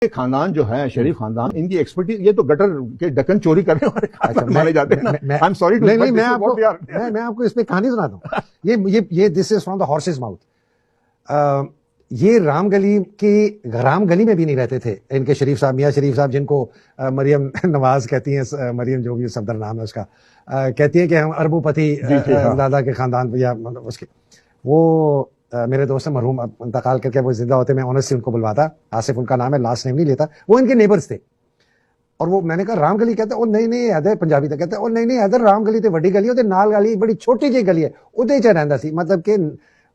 یہ خاندان جو ہے شریف خاندان، ان کی ایکسپرٹیز، یہ تو گٹر کے ڈکن چوری کرنے والے خاندان مانے جاتے ہیں. میں آپ کو اس پہ کہانی سناتا ہوں. یہ this is from the horse's mouth. یہ رام گلی میں بھی نہیں رہتے تھے ان کے شریف صاحب، میاں شریف صاحب، جن کو مریم نواز کہتی ہیں، مریم جو بھی صفدر نام ہے اس کا، کہتی ہیں کہ ہم اربوں پتی دادا کے خاندان یا اس کے. وہ میرے دوست مرحوم انتقال کر کے وہ زندہ ہوتے، میں آنیسٹلی ان کو بلواتا، آصف ان کا نام ہے، لاسٹ نیم نہیں لیتا. وہ ان کے نیبرز تھے. اور وہ میں نے کہا رام گلی کہتے ہیں، اور نہیں حیدر پنجابی تھا، کہتے ہیں اور نہیں حیدر رام گلی تے وڈی گلی ہوتے، نال گلی بڑی چھوٹی جی گلی ہے ادے چ رہندا سی. مطلب کہ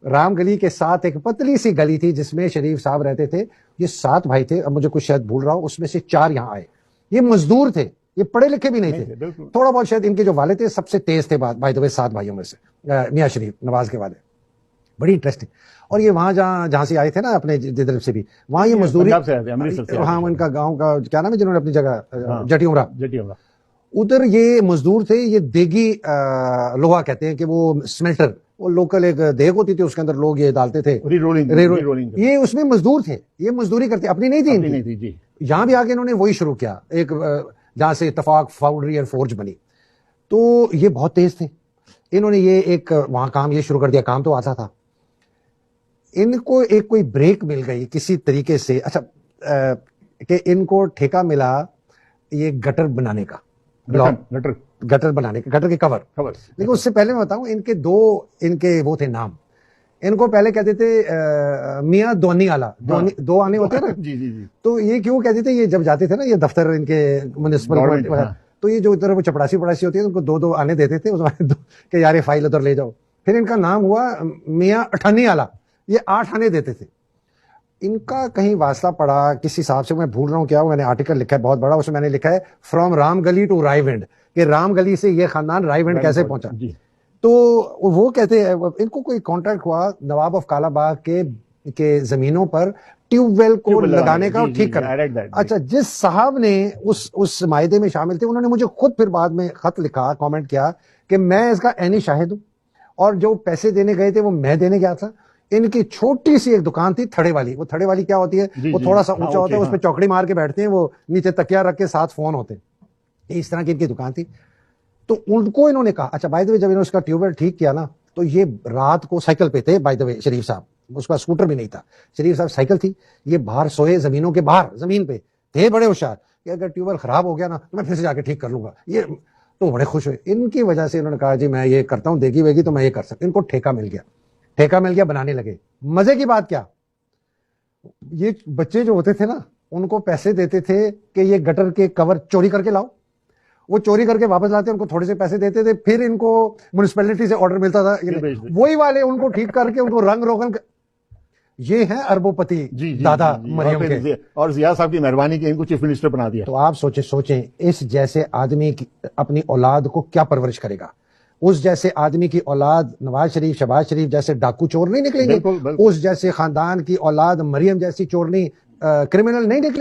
رام گلی کے ساتھ ایک پتلی سی گلی تھی جس میں شریف صاحب رہتے تھے. یہ 7 بھائی تھے، اب مجھے کچھ شاید بھول رہا ہوں، اس میں سے 4 یہاں آئے. یہ مزدور تھے، یہ پڑھے لکھے بھی نہیں تھے، تھوڑا بہت شاید ان کے جو والد تھے سب سے تیز تھے بھائی. تو 7 بھائیوں میں سے میاں شریف نواز کے والد، بڑی انٹرسٹنگ. اور یہ وہاں جہاں سے آئے تھے نا اپنے جدھر سے بھی، وہاں یہ مزدوری، ہاں ان کا گاؤں کا کیا نام ہے جنہوں نے اپنی جگہ جٹی عمرہ، ادھر یہ مزدور تھے. یہ دیگی لوہا کہتے ہیں کہ وہ سمیلٹر، وہ لوکل ایک دیگ ہوتی تھی اس کے اندر لوگ یہ ڈالتے تھے، یہ اس میں مزدور تھے. یہ مزدوری کرتے، اپنی نہیں تھی. یہاں بھی آگے انہوں نے وہی شروع کیا، ایک جہاں سے اتفاق فاؤنڈری اینڈ فورج بنی. تو یہ بہت تیز تھے. انہوں نے یہ ایک وہاں کام یہ شروع کر دیا. کام تو آتا تھا. ان کو ایک کوئی بریک مل گئی کسی طریقے سے، اچھا کہ ان کو ٹھیکہ ملا یہ گٹر بنانے کا، گٹر بنانے کا، گٹر کے کور. لیکن اس سے پہلے میں بتاؤں، ان کے وہ تھے نام. ان کو پہلے کہتے تھے میاں دونی آلا، 2 آنے ہوتے ہیں نا. تو یہ کیوں کہتے تھے، یہ جب جاتے تھے نا یہ دفتر ان کے میونسپل، تو یہ جو ادھر وہ چپڑاسی ہوتی ہے ان کو 2 آنے دیتے تھے کہ یار فائل ادھر لے جاؤ. پھر ان کا نام ہوا میاں اٹھانی آلا، یہ 8 آنے دیتے تھے. ان کا کہیں واسطہ پڑا کسی صاحب سے، میں بھول رہا ہوں کیا، میں نے آرٹیکل لکھا ہے بہت بڑا، اس میں نے لکھا ہے فرام رام گلی ٹو رائے ونڈ، کہ رام گلی سے یہ خاندان رائے ونڈ کیسے پہنچا. تو وہ کہتے ہیں ان کو کوئی کانٹریکٹ ہوا نواب آف کالا باغ کے زمینوں پر ٹیوب ویل کو لگانے کا اور ٹھیک کرنا. اچھا، جس صاحب نے اس معاہدے میں شامل تھے، انہوں نے مجھے خود پھر بعد میں خط لکھا، کامنٹ کیا کہ میں اس کا عینی شاہد ہوں، اور جو پیسے دینے گئے تھے وہ میں دینے گیا تھا. ان کی چھوٹی سی ایک دکان تھی تھڑے والی. وہ تھڑے والی کیا ہوتی ہے، وہ تھوڑا سا اونچا ہوتا ہے، اس پہ چوکڑی مار کے بیٹھتے ہیں، وہ نیچے تکیا رکھ کے ساتھ فون ہوتے ہیں، اس طرح کی ان کی دکان تھی. تو ان کو انہوں نے کہا، اچھا بائی دا وے جب انہوں نے اس کا ٹیوب ویل ٹھیک کیا نا، تو یہ رات کو سائیکل پہ تھے بائی دا وے شریف صاحب، اس کا اسکوٹر بھی نہیں تھا، شریف صاحب سائیکل تھی، یہ باہر سوئے زمینوں کے باہر، زمین پہ تھے، بڑے ہوشیار کہ اگر ٹیوب ویل خراب ہو گیا نا تو میں پھر سے جا کے ٹھیک کر لوں گا. یہ تو بڑے خوش ہوئے. ان کی وجہ سے انہوں نے کہا جی میں یہ کرتا ہوں، دیگی ویگی تو میں یہ کر سکتا. ان کو ٹھیکہ مل گیا، بنانے لگے. مزے کی بات کیا، یہ بچے جو ہوتے تھے نا ان کو پیسے دیتے تھے کہ یہ گٹر کے کور چوری کر کے لاؤ. وہ چوری کر کے واپس لاتے، ان کو تھوڑے سے پیسے دیتے تھے، پھر ان کو میونسپلٹی سے آرڈر ملتا تھا، وہی والے ان کو ٹھیک کر کے ان کو رنگ روغن. یہ ہیں اربوں پتی دادا مریم کے، اور ضیاء صاحب کی مہربانی کی ان کو چیف منسٹر بنا دیا. تو آپ سوچیں اس جیسے آدمی اپنی اولاد کو کیا پرورش کرے گا. اس جیسے آدمی کی اولاد نواز شریف، شہباز شریف جیسے ڈاکو چور نہیں نکلیں گے، اس جیسے خاندان کی اولاد مریم جیسی چورنی کرمنل نہیں نکلے.